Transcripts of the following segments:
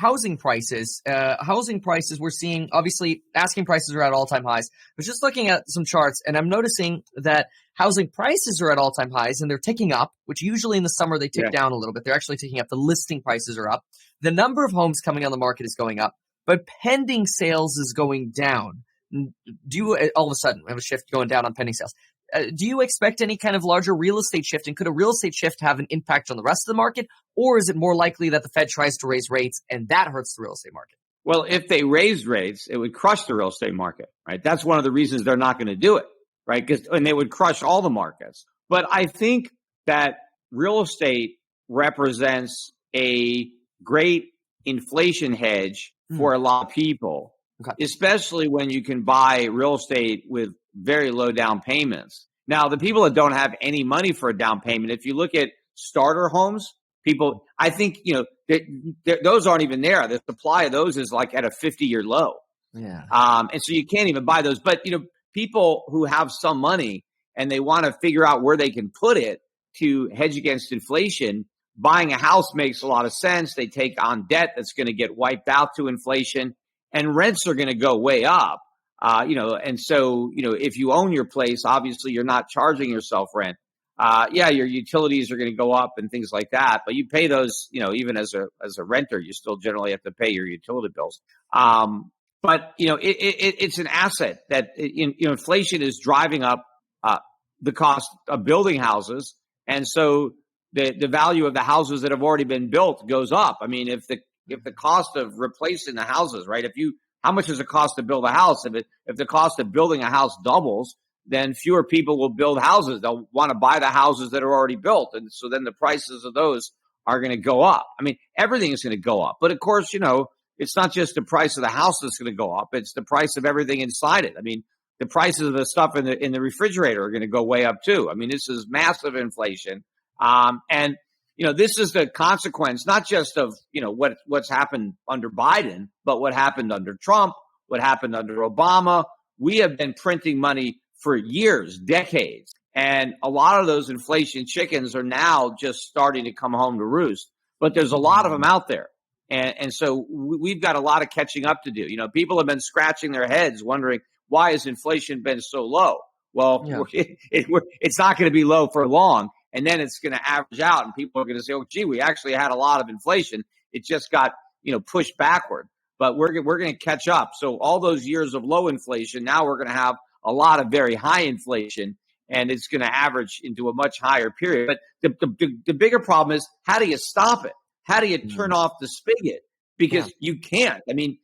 housing prices. Housing prices, we're seeing, obviously, asking prices are at all-time highs. I was just looking at some charts, and I'm noticing that housing prices are at all-time highs, and they're ticking up, which usually in the summer they tick down a little bit. They're actually ticking up. The listing prices are up. The number of homes coming on the market is going up, but pending sales is going down. Do you, all of a sudden, we have a shift going down on pending sales. Do you expect any kind of larger real estate shift? And could a real estate shift have an impact on the rest of the market? Or is it more likely that the Fed tries to raise rates and that hurts the real estate market? Well, if they raised rates, it would crush the real estate market, right? That's one of the reasons they're not going to do it, right? And they would crush all the markets. But I think that real estate represents a great inflation hedge for a lot of people, especially when you can buy real estate with very low down payments. Now, the people that don't have any money for a down payment, if you look at starter homes, people, I think, those aren't even there. The supply of those is like at a 50-year low. Yeah. And so you can't even buy those. But, people who have some money and they want to figure out where they can put it to hedge against inflation, buying a house makes a lot of sense. They take on debt that's going to get wiped out to inflation, and rents are going to go way up. And so, if you own your place, obviously you're not charging yourself rent. Your utilities are going to go up and things like that, but you pay those, even as a renter, you still generally have to pay your utility bills. But it's an asset that, inflation is driving up the cost of building houses. And so the value of the houses that have already been built goes up. I mean, if the cost of replacing the houses, right? How much does it cost to build a house? If the cost of building a house doubles, then fewer people will build houses. They'll want to buy the houses that are already built. And so then the prices of those are going to go up. I mean, everything is going to go up. But of course, it's not just the price of the house that's going to go up. It's the price of everything inside it. I mean, the prices of the stuff in the refrigerator are going to go way up too. I mean, this is massive inflation. And this is the consequence, not just of, what's happened under Biden, but what happened under Trump, what happened under Obama. We have been printing money for years, decades. And a lot of those inflation chickens are now just starting to come home to roost. But there's a lot of them out there. And so we've got a lot of catching up to do. People have been scratching their heads wondering, why has inflation been so low? Well, it's not going to be low for long. And then it's going to average out and people are going to say, oh, gee, we actually had a lot of inflation. It just got, pushed backward. But we're going to catch up. So all those years of low inflation, now we're going to have a lot of very high inflation, and it's going to average into a much higher period. But the bigger problem is, how do you stop it? How do you turn off the spigot? Because you can't. I mean,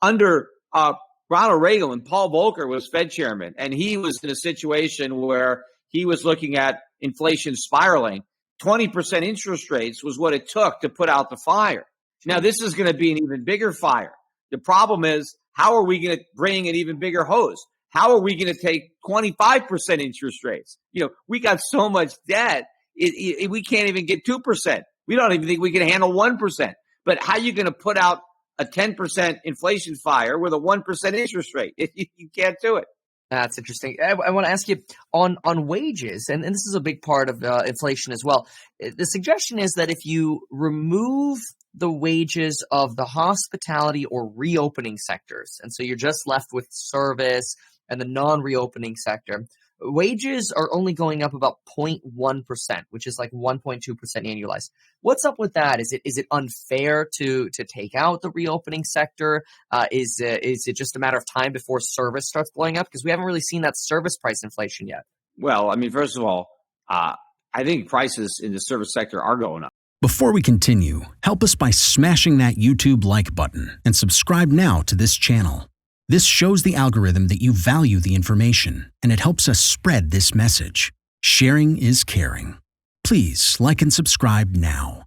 under Ronald Reagan, when Paul Volcker was Fed chairman, and he was in a situation where he was looking at inflation spiraling, 20% interest rates was what it took to put out the fire. Now, this is going to be an even bigger fire. The problem is, how are we going to bring an even bigger hose? How are we going to take 25% interest rates? We got so much debt, we can't even get 2%. We don't even think we can handle 1%. But how are you going to put out a 10% inflation fire with a 1% interest rate? You can't do it. That's interesting. I want to ask you on wages, and this is a big part of inflation as well. The suggestion is that if you remove the wages of the hospitality or reopening sectors, and so you're just left with service and the non-reopening sector, wages are only going up about 0.1%, which is like 1.2% annualized. What's up with that? Is it unfair to take out the reopening sector? Is it just a matter of time before service starts blowing up? Because we haven't really seen that service price inflation yet. Well, I mean, first of all, I think prices in the service sector are going up. Before we continue, help us by smashing that YouTube like button and subscribe now to this channel. This shows the algorithm that you value the information, and it helps us spread this message. Sharing is caring. Please like and subscribe now.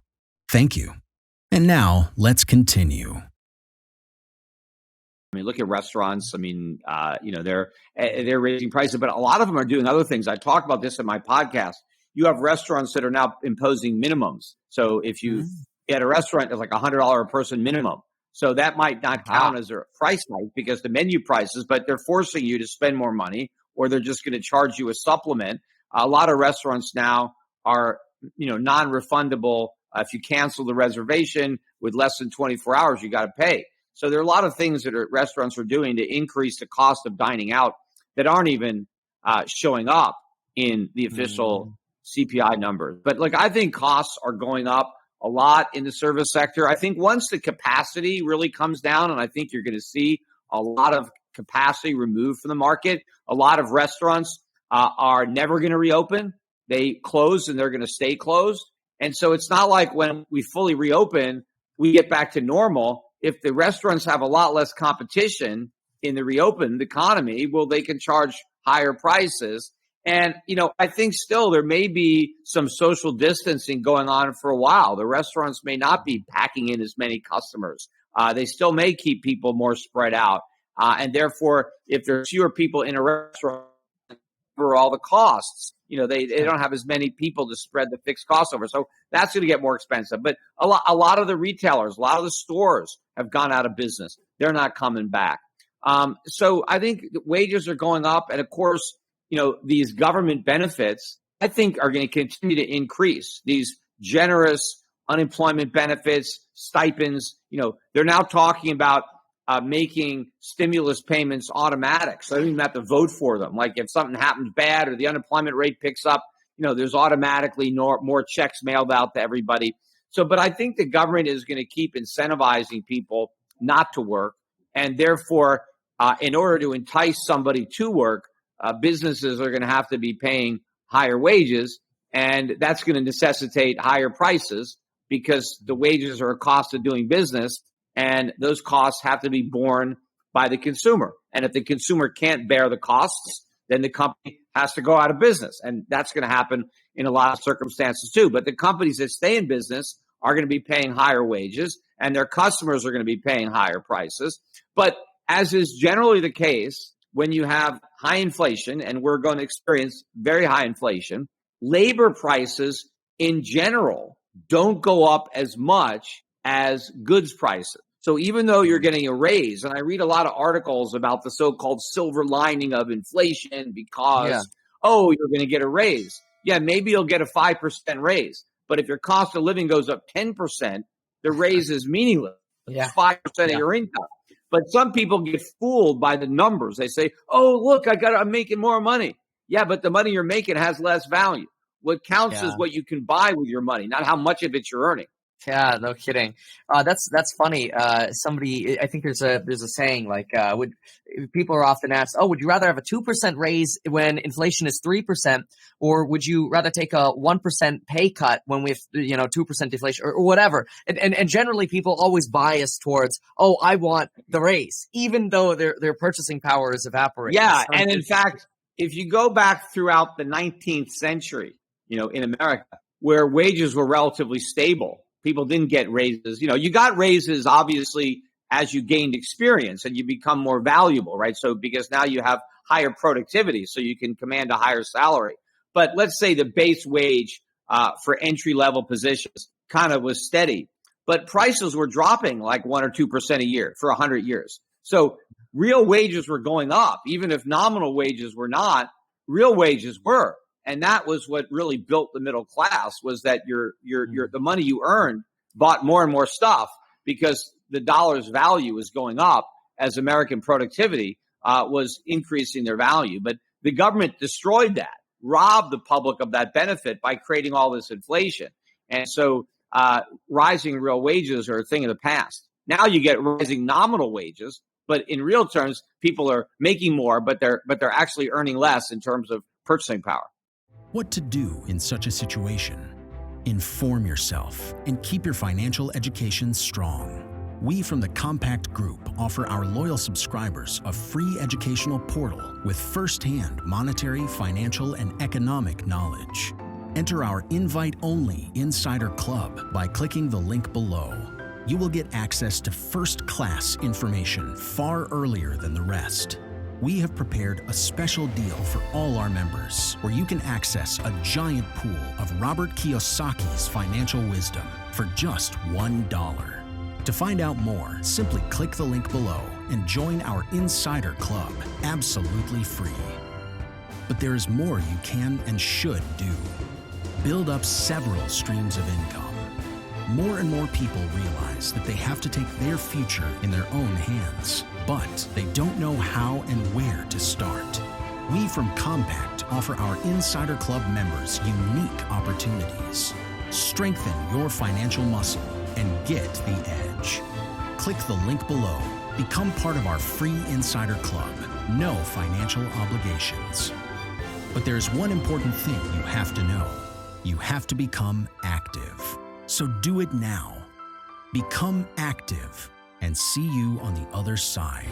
Thank you. And now, let's continue. I mean, look at restaurants. I mean, they're raising prices, but a lot of them are doing other things. I talk about this in my podcast. You have restaurants that are now imposing minimums. So if you at a restaurant, it's like $100 a person minimum. So that might not count as a price hike because the menu prices, but they're forcing you to spend more money, or they're just going to charge you a supplement. A lot of restaurants now are, non-refundable If you cancel the reservation with less than 24 hours, you got to pay. So there are a lot of things that restaurants are doing to increase the cost of dining out that aren't even showing up in the official CPI numbers. But like, I think costs are going up a lot in the service sector. I think once the capacity really comes down, and I think you're going to see a lot of capacity removed from the market, a lot of restaurants are never going to reopen. They close and they're going to stay closed. And so it's not like when we fully reopen, we get back to normal. If the restaurants have a lot less competition in the reopened economy, well, they can charge higher prices. And, I think still there may be some social distancing going on for a while. The restaurants may not be packing in as many customers. They still may keep people more spread out. And therefore, if there's fewer people in a restaurant for all the costs, they don't have as many people to spread the fixed costs over. So that's going to get more expensive. But a lot of the retailers, a lot of the stores have gone out of business. They're not coming back. So I think wages are going up. And of course, these government benefits, I think, are going to continue to increase. These generous unemployment benefits, stipends, they're now talking about making stimulus payments automatic. So I don't even have to vote for them. Like if something happens bad or the unemployment rate picks up, there's automatically more checks mailed out to everybody. So, but I think the government is going to keep incentivizing people not to work. And therefore, in order to entice somebody to work, businesses are going to have to be paying higher wages. And that's going to necessitate higher prices because the wages are a cost of doing business. And those costs have to be borne by the consumer. And if the consumer can't bear the costs, then the company has to go out of business. And that's going to happen in a lot of circumstances too. But the companies that stay in business are going to be paying higher wages and their customers are going to be paying higher prices. But as is generally the case, when you have high inflation, and we're going to experience very high inflation, labor prices in general don't go up as much as goods prices. So even though you're getting a raise, and I read a lot of articles about the so-called silver lining of inflation because, you're going to get a raise. Yeah, maybe you'll get a 5% raise. But if your cost of living goes up 10%, the raise is meaningless. It's 5% of your income. But some people get fooled by the numbers. They say, oh, look, I'm making more money. Yeah, but the money you're making has less value. What counts is what you can buy with your money, not how much of it you're earning. Yeah, no kidding. That's funny. Somebody, I think there's a saying like, people are often asked, would you rather have a 2% raise when inflation is 3%, or would you rather take a 1% pay cut when we have 2% deflation or whatever? And generally people always bias towards, I want the raise, even though their purchasing power is evaporating. Yeah, and in fact, if you go back throughout the 19th century, in America, where wages were relatively stable, people didn't get raises. You got raises, obviously, as you gained experience and you become more valuable, right? So because now you have higher productivity, so you can command a higher salary. But let's say the base wage for entry-level positions kind of was steady, but prices were dropping like 1 or 2% a year for 100 years. So real wages were going up, even if nominal wages were not. Real wages were. And that was what really built the middle class, was that the money you earned bought more and more stuff because the dollar's value was going up as American productivity was increasing their value. But the government destroyed that, robbed the public of that benefit by creating all this inflation. And so rising real wages are a thing of the past. Now you get rising nominal wages, but in real terms, people are making more, but they're actually earning less in terms of purchasing power. What to do in such a situation? Inform yourself and keep your financial education strong. We from the Compact Group offer our loyal subscribers a free educational portal with first-hand monetary, financial, and economic knowledge. Enter our invite-only Insider Club by clicking the link below. You will get access to first-class information far earlier than the rest. We have prepared a special deal for all our members where you can access a giant pool of Robert Kiyosaki's financial wisdom for just $1. To find out more, simply click the link below and join our Insider Club absolutely free. But there is more you can and should do. Build up several streams of income. More and more people realize that they have to take their future in their own hands, but they don't know how and where to start. We from Compact offer our Insider Club members unique opportunities. Strengthen your financial muscle and get the edge. Click the link below. Become part of our free Insider Club. No financial obligations. But there's one important thing you have to know. You have to become active. So do it now. Become active and see you on the other side.